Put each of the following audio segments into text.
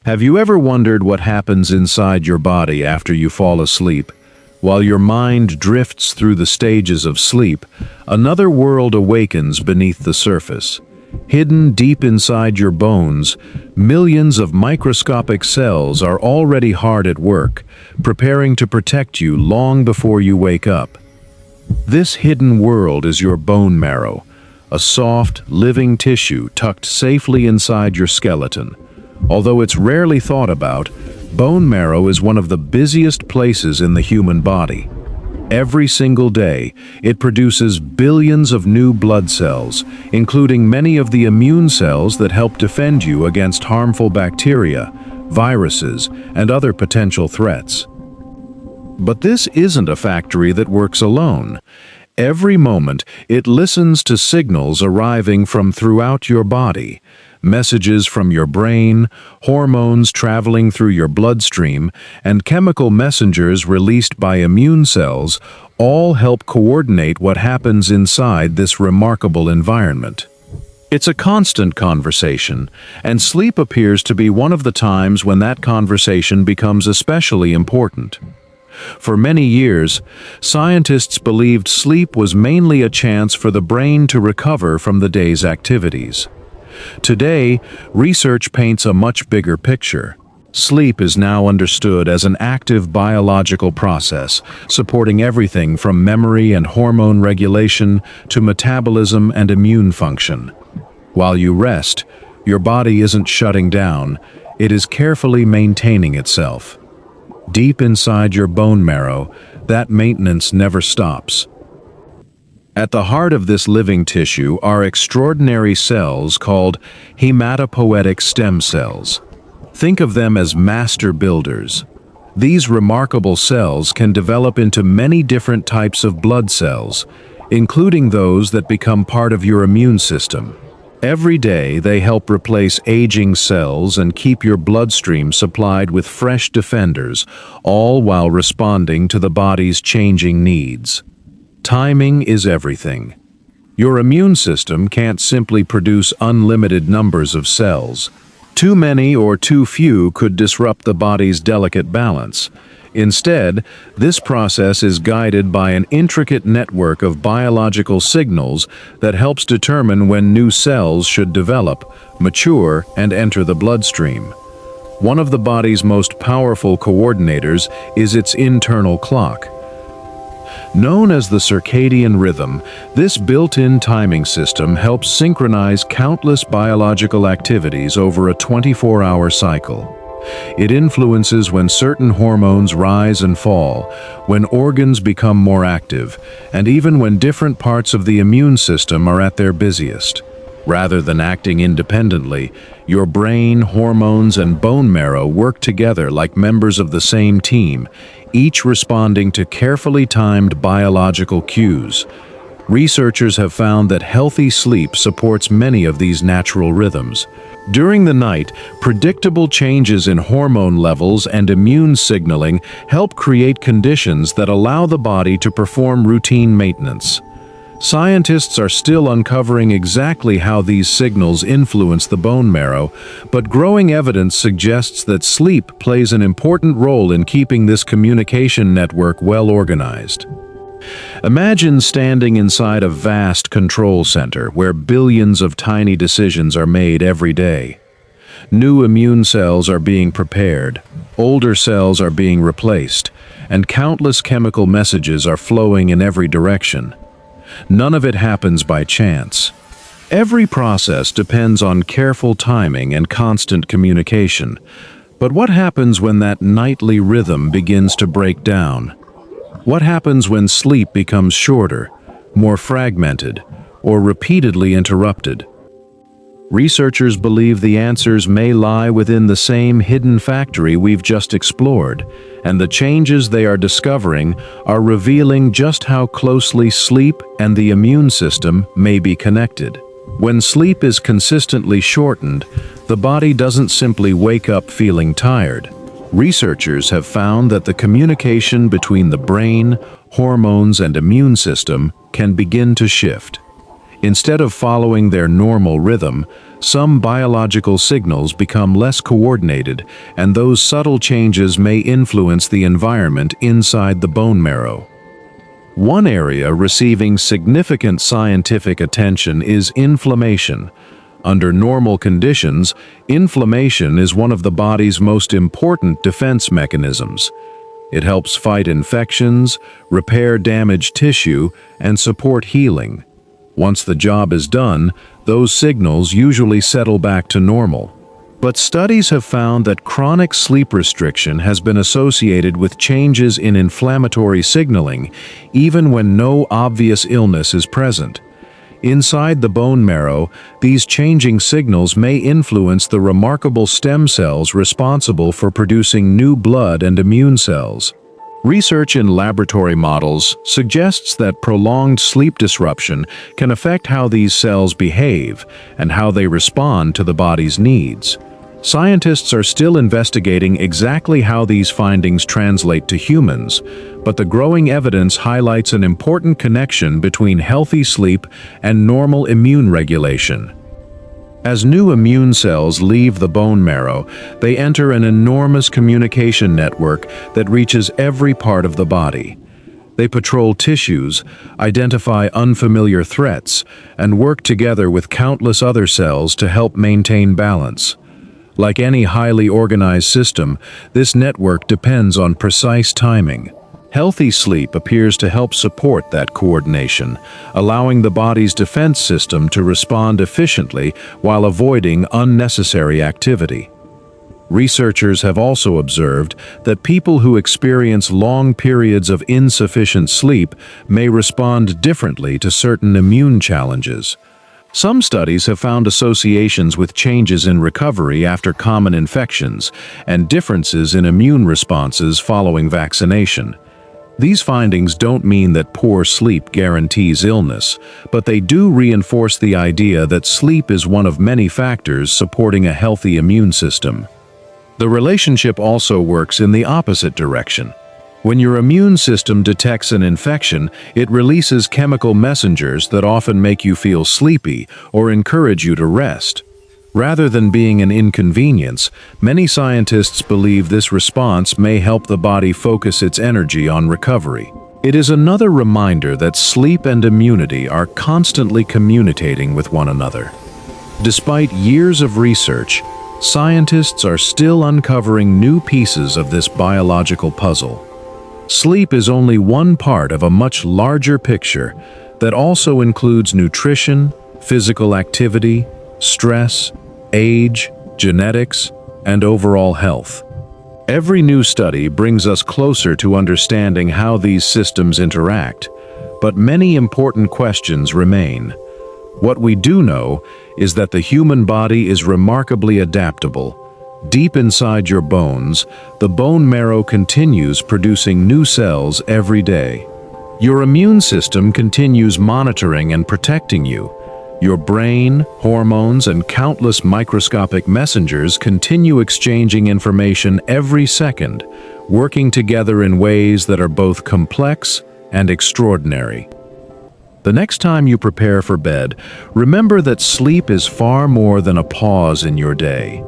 Have you ever wondered what happens inside your body after you fall asleep? While your mind drifts through the stages of sleep, another world awakens beneath the surface. Hidden deep inside your bones, millions of microscopic cells are already hard at work, preparing to protect you long before you wake up. This hidden world is your bone marrow, a soft, living tissue tucked safely inside your skeleton. Although it's rarely thought about, bone marrow is one of the busiest places in the human body. Every single day, it produces billions of new blood cells, including many of the immune cells that help defend you against harmful bacteria, viruses, and other potential threats. But this isn't a factory that works alone. Every moment, it listens to signals arriving from throughout your body. Messages from your brain, hormones traveling through your bloodstream, and chemical messengers released by immune cells all help coordinate what happens inside this remarkable environment. It's a constant conversation, and sleep appears to be one of the times when that conversation becomes especially important. For many years, scientists believed sleep was mainly a chance for the brain to recover from the day's activities. Today, research paints a much bigger picture. Sleep is now understood as an active biological process, supporting everything from memory and hormone regulation to metabolism and immune function. While you rest, your body isn't shutting down, it is carefully maintaining itself. Deep inside your bone marrow, that maintenance never stops. At the heart of this living tissue are extraordinary cells called hematopoietic stem cells. Think of them as master builders. These remarkable cells can develop into many different types of blood cells, including those that become part of your immune system. Every day, they help replace aging cells and keep your bloodstream supplied with fresh defenders, all while responding to the body's changing needs. Timing is everything. Your immune system can't simply produce unlimited numbers of cells. Too many or too few could disrupt the body's delicate balance. Instead, this process is guided by an intricate network of biological signals that helps determine when new cells should develop, mature, and enter the bloodstream. One of the body's most powerful coordinators is its internal clock. Known as the circadian rhythm, this built-in timing system helps synchronize countless biological activities over a 24-hour cycle. It influences when certain hormones rise and fall, when organs become more active, and even when different parts of the immune system are at their busiest. Rather than acting independently, your brain, hormones, and bone marrow work together like members of the same team, each responding to carefully timed biological cues. Researchers have found that healthy sleep supports many of these natural rhythms. During the night, predictable changes in hormone levels and immune signaling help create conditions that allow the body to perform routine maintenance. Scientists are still uncovering exactly how these signals influence the bone marrow, but growing evidence suggests that sleep plays an important role in keeping this communication network well organized. Imagine standing inside a vast control center where billions of tiny decisions are made every day. New immune cells are being prepared, older cells are being replaced, and countless chemical messages are flowing in every direction. None of it happens by chance. Every process depends on careful timing and constant communication. But what happens when that nightly rhythm begins to break down? What happens when sleep becomes shorter, more fragmented, or repeatedly interrupted? Researchers believe the answers may lie within the same hidden factory we've just explored, and the changes they are discovering are revealing just how closely sleep and the immune system may be connected. When sleep is consistently shortened, the body doesn't simply wake up feeling tired. Researchers have found that the communication between the brain, hormones, and immune system can begin to shift. Instead of following their normal rhythm, some biological signals become less coordinated, and those subtle changes may influence the environment inside the bone marrow. One area receiving significant scientific attention is inflammation. Under normal conditions, inflammation is one of the body's most important defense mechanisms. It helps fight infections, repair damaged tissue, and support healing. Once the job is done, those signals usually settle back to normal. But studies have found that chronic sleep restriction has been associated with changes in inflammatory signaling, even when no obvious illness is present. Inside the bone marrow, these changing signals may influence the remarkable stem cells responsible for producing new blood and immune cells. Research in laboratory models suggests that prolonged sleep disruption can affect how these cells behave and how they respond to the body's needs. Scientists are still investigating exactly how these findings translate to humans, but the growing evidence highlights an important connection between healthy sleep and normal immune regulation. As new immune cells leave the bone marrow, they enter an enormous communication network that reaches every part of the body. They patrol tissues, identify unfamiliar threats, and work together with countless other cells to help maintain balance. Like any highly organized system, this network depends on precise timing. Healthy sleep appears to help support that coordination, allowing the body's defense system to respond efficiently while avoiding unnecessary activity. Researchers have also observed that people who experience long periods of insufficient sleep may respond differently to certain immune challenges. Some studies have found associations with changes in recovery after common infections and differences in immune responses following vaccination. These findings don't mean that poor sleep guarantees illness, but they do reinforce the idea that sleep is one of many factors supporting a healthy immune system. The relationship also works in the opposite direction. When your immune system detects an infection, it releases chemical messengers that often make you feel sleepy or encourage you to rest. Rather than being an inconvenience, many scientists believe this response may help the body focus its energy on recovery. It is another reminder that sleep and immunity are constantly communicating with one another. Despite years of research, scientists are still uncovering new pieces of this biological puzzle. Sleep is only one part of a much larger picture that also includes nutrition, physical activity, stress, age, genetics, and overall health. Every new study brings us closer to understanding how these systems interact, but many important questions remain. What we do know is that the human body is remarkably adaptable. Deep inside your bones, the bone marrow continues producing new cells every day. Your immune system continues monitoring and protecting you. Your brain, hormones, and countless microscopic messengers continue exchanging information every second, working together in ways that are both complex and extraordinary. The next time you prepare for bed, remember that sleep is far more than a pause in your day.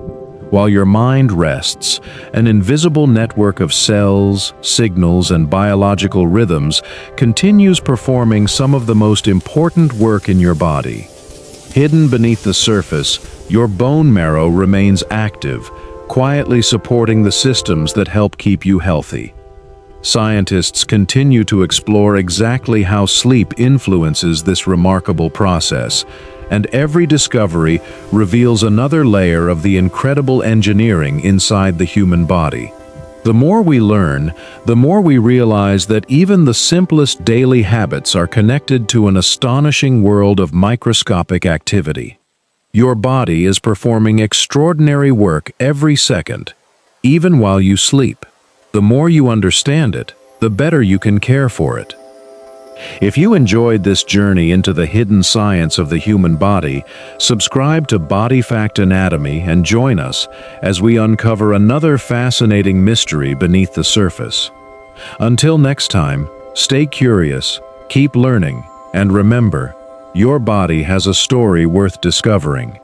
While your mind rests, an invisible network of cells, signals, and biological rhythms continues performing some of the most important work in your body. Hidden beneath the surface, your bone marrow remains active, quietly supporting the systems that help keep you healthy. Scientists continue to explore exactly how sleep influences this remarkable process, and every discovery reveals another layer of the incredible engineering inside the human body. The more we learn, the more we realize that even the simplest daily habits are connected to an astonishing world of microscopic activity. Your body is performing extraordinary work every second, even while you sleep. The more you understand it, the better you can care for it. If you enjoyed this journey into the hidden science of the human body, subscribe to BodyFactAnatomy and join us as we uncover another fascinating mystery beneath the surface. Until next time, stay curious, keep learning, and remember, your body has a story worth discovering.